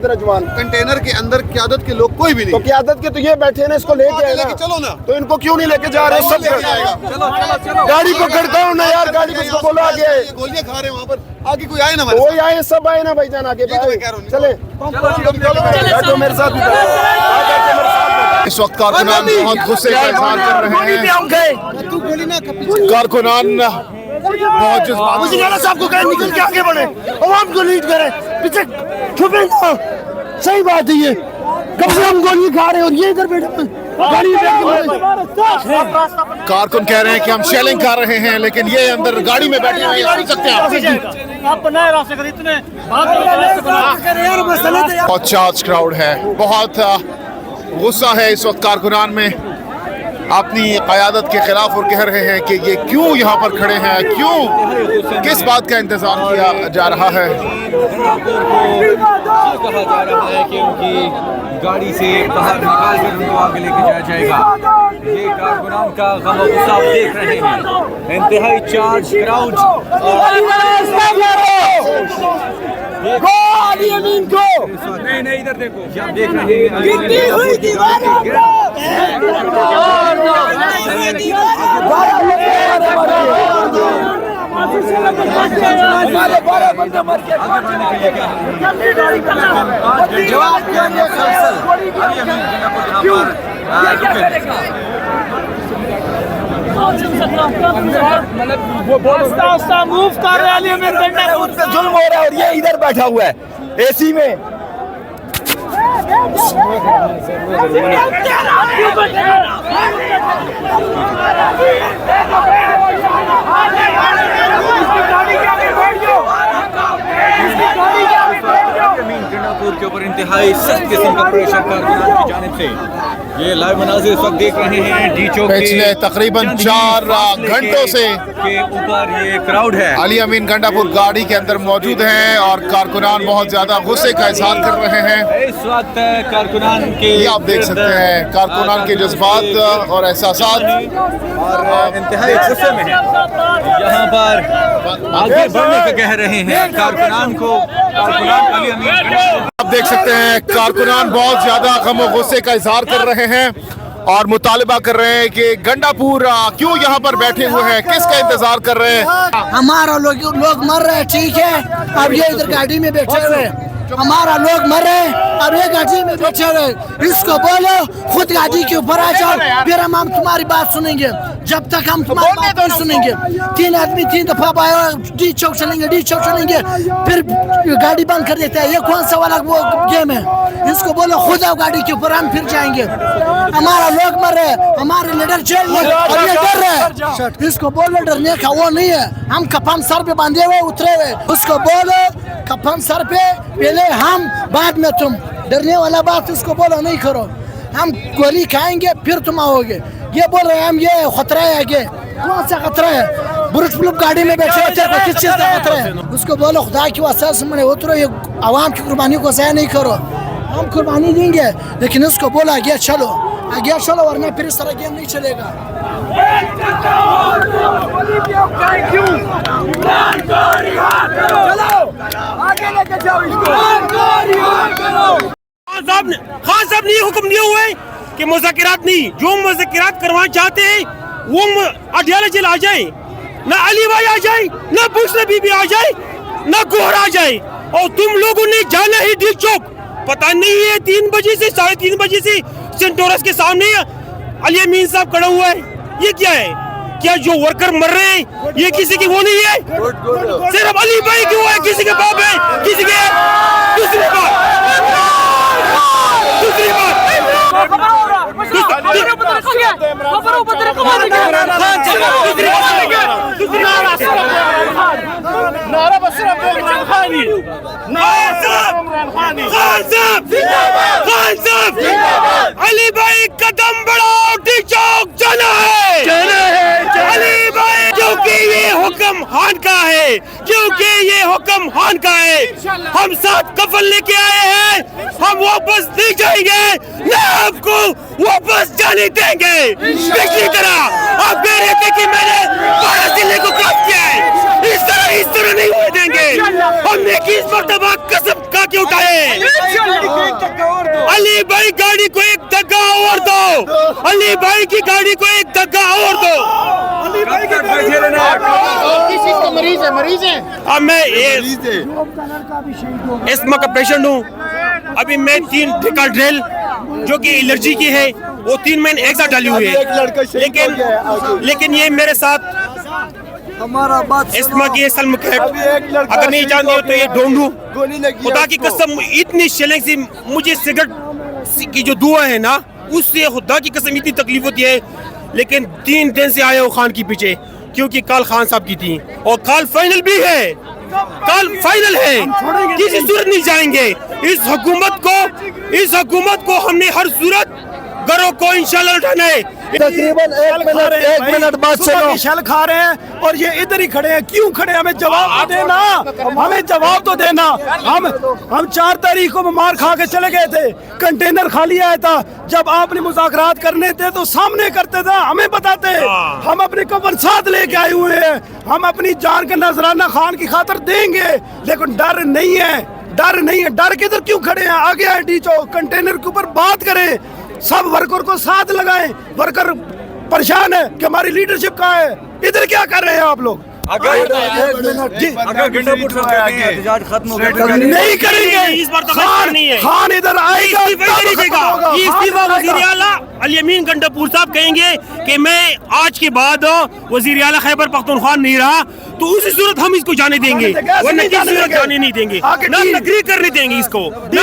जवान कंटेनर के अंदर क़यादत के लोग कोई भी नहीं। तो क़यादत के तो ये बैठे ना, इसको लेके आए ना, चलो ना, तो इनको क्यों नहीं लेके जा रहे? सब गाड़ी को करता हूँ ना यार, गाड़ी को इसको बोलो आगे। गोलियां खा रहे हैं वहाँ पर, आगे कोई आए ना, वही आए, सब आए ना भाईजान आगे। चले बैठो मेरे साथ, इस वक्त कारकुनान बहुत गुस्से का इजहार कर रहे हैं। कारकुनान बहुत जज्बात साहब को कहें निकल के आगे बढ़े, आवाम को लीड करे, पीछे छुपे ना। सही बात है, ये कब से हम गोली खा रहे हैं और ये इधर बैठे गाड़ी कारकुन कह रहे हैं कि हम शेलिंग कर रहे हैं, लेकिन ये अंदर गाड़ी में बैठे हुए हैं, सकते हैं आप बनाए रास्ते कर इतने बहुत चार्ज क्राउड है, बहुत गुस्सा है इस वक्त कारकुनान में अपनी क़यादत के खिलाफ और कह रहे हैं कि ये क्यों यहाँ पर खड़े हैं, क्यों, किस बात का इंतजार किया जा रहा है। कहा जा रहा है कि उनकी गाड़ी से बाहर निकाल कर उनको आगे लेके जाया जाएगा। ये कारकुनान का गम और गुस्सा आप देख रहे हैं, इंतहाई चार्ज क्राउड। नहीं इधर देखो, आप देख रहे मूव कर रहे हैं, जुल्म हो रहा है और ये इधर बैठा हुआ है एसी में। के ऊपर इंतहाई सख्त किस्म का प्रेशर कारकुनान की जानिब से ये लाइव मनाज़िर इस वक्त देख रहे हैं। डी चौक पिछले तकरीबन 4 घंटों से के ऊपर ये क्राउड है, अली अमीन गंडापुर गाड़ी के अंदर मौजूद हैं और कारकुनान बहुत ज्यादा गुस्से का इजहार कर रहे हैं। इस वक्त कारकुनान के ये आप देख सकते हैं कारकुनान के जज्बात और एहसासात, और इंतहाई गुस्से में है, यहाँ पर आगे बढ़ने का कह रहे हैं कारकुनान को। कारकुनान अली अमीन आप देख सकते हैं कारकुनान बहुत ज्यादा गम और गुस्से का इजहार कर रहे हैं और मुतालिबा कर रहे हैं कि गंडापुर क्यों यहाँ पर बैठे हुए हैं, किसका इंतजार कर रहे हैं। हमारा लोग मर रहे हैं, ठीक है, अब ये इधर गाड़ी में बैठे हुए, हमारा लोग मर रहे हैं, अब ये गाड़ी में बैठे हुए, इसको बोलो खुद गाड़ी के ऊपर आ जाओ, फिर हम तुम्हारी बात सुनेंगे। जब तक हम तुम्हारी बात नहीं सुनेंगे, 3 आदमी 3 दफा डी चौक चलेंगे, फिर गाड़ी बंद कर देते हैं। ये कौन सा वाला वो गेम है? इसको बोलो खुद आओ गाड़ी के ऊपर, हम फिर जाएंगे। हमारा लोग मर रहे हैं, हमारे लीडर जेल में और ये डर रहे हैं। इसको बोलो डरने का वो नहीं है, हम कफन सर पे बांधे हुए उतरे हुए, उसको बोलो कफन सर पे, पहले हम बाद में तुम। डरने वाला बात इसको बोलो नहीं करो, हम गोली खाएंगे फिर तुम आओगे। ये बोल रहे हैं हम, ये खतरा है, आगे कौन सा खतरा है? बुलेट प्रूफ गाड़ी में बैठे होते हैं, किस चीज का खतरा है? उसको बोलो खुदा की वजह में उतरो, ये आवाम की कुर्बानी को ज़ाया नहीं करो। हम कुर्बानी देंगे, लेकिन उसको बोला आगे चलो, वरना फिर इस तरह गेम नहीं चलेगा। खान साहब ने हुक्म दिए हुए कि मुज़ाकिरात नहीं, जो मुज़ाकिरात करवाना चाहते हैं वो अडयाला जेल आ जाए, ना अली भाई आ जाए, ना बुशरा बीबी आ जाए, ना गोहर आ जाए, और तुम लोगों ने जाना ही डी चौक। पता नहीं है 3 बजे से 3:30 बजे से सेंटोरस के सामने अली अमीन साहब खड़ा हुआ है। ये क्या है? क्या जो वर्कर मर रहे हैं ये किसी की वो नहीं है? सिर्फ अली भाई की वो है, किसी के बाप है, किसी के। दूसरी अली भाई कदम बढ़ाओ, डी चौक जाना है अली भाई, क्योंकि ये हुक्म खान का है, हम साथ कफन लेके आए हैं, हम वापस नहीं जाएंगे। न आपको वापस जाने देंगे। पिछली तरह आप कह रहे थे कि मैंने 12 जिले को क्रॉस किया है, इस तरह नहीं होने देंगे। हमने 21 मरतबा कसम खा के उठाए। अली भाई गाड़ी को एक धक्का और दो, अली भाई की गाड़ी को एक धक्का और दो। अली भाई की मरीज है। अब मैं एस्मा का पेशेंट हूँ। अभी मैं 3 टिका ड्रिल जो कि एलर्जी की है वो 3 महीने एक साथ डाली हुई है, लेकिन ये मेरे साथ हमारा बात एस्मा की सलम कैप अगर नहीं जानते हो तो ये ढूंढू। खुदा की कसम इतनी शेलिंग सी मुझे सिगरेट की जो दुआ है ना उससे खुदा की कसम इतनी तकलीफ होती है। लेकिन 3 दिन से आए हो खान के पीछे क्योंकि कल खान साहब की थी और कल फाइनल भी है, कल फाइनल है। किसी सूरत नहीं जाएंगे। इस हुकूमत को हमने हर सूरत घरों को इंशाल्लाह उठाना है। तकरीबन 1 मिनट बाद चलो शल खा रहे हैं और ये इधर ही खड़े हैं। क्यों खड़े? हमें जवाब तो देना, हमें जवाब तो देना। हम 4 तारीख को मार खा के चले गए थे, कंटेनर खाली आया था। जब आपने मुज़ाकरात करने थे तो सामने करते थे, हमें बताते। हम अपने कफन साथ लेके आए हुए हैं, हम अपनी जान का नजराना खान की खातर देंगे, लेकिन डर नहीं है। डर नहीं है। डर किधर क्यों खड़े हैं? आगे आए डी चौक कंटेनर के ऊपर बात करें, सब वर्कर को साथ लगाएं। वर्कर परेशान है कि हमारी लीडरशिप कहाँ है। इधर क्या कर रहे हैं आप लोग? अगर गंडापुर एहतजाज खत्म हो गया नहीं करेंगे। इस बार तो नहीं है। खान इधर आएगा, वज़ीर आला अल यमीन गंडापुर साहब कहेंगे कि मैं आज के बाद वज़ीर आला खैबर पख्तूनख्वा नहीं रहा तो उसी सूरत हम इसको जाने देंगे, वरना किसी सूरत जाने नहीं देंगे। ना तकरीर करने देंगे इसको, ना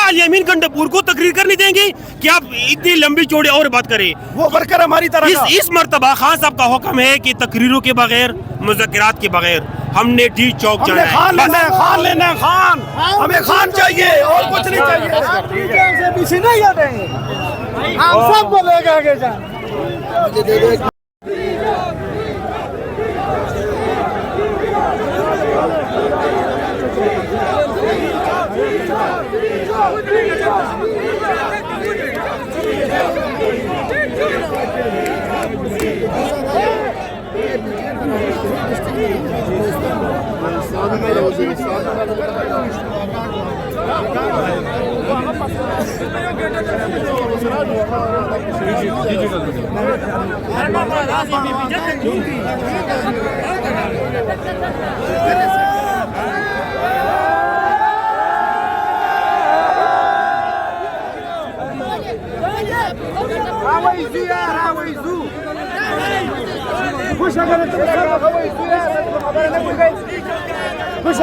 अल यमीन गंडापुर को तकरीर करने देंगे कि आप इतनी लंबी चौड़ी और बात करें। वो वर्कर हमारी तरह इस मर्तबा खान साहब का हुक्म है कि तकरीरों के बगैर, मुज़ाकरात के बगैर हमने डी चौक जाना है। खान लेना है, खान लेना है, खान हमें खान चाहिए और कुछ नहीं चाहिए। पीछे नहीं हटेंगे, हम सब बोलेगा आगे जा। खुश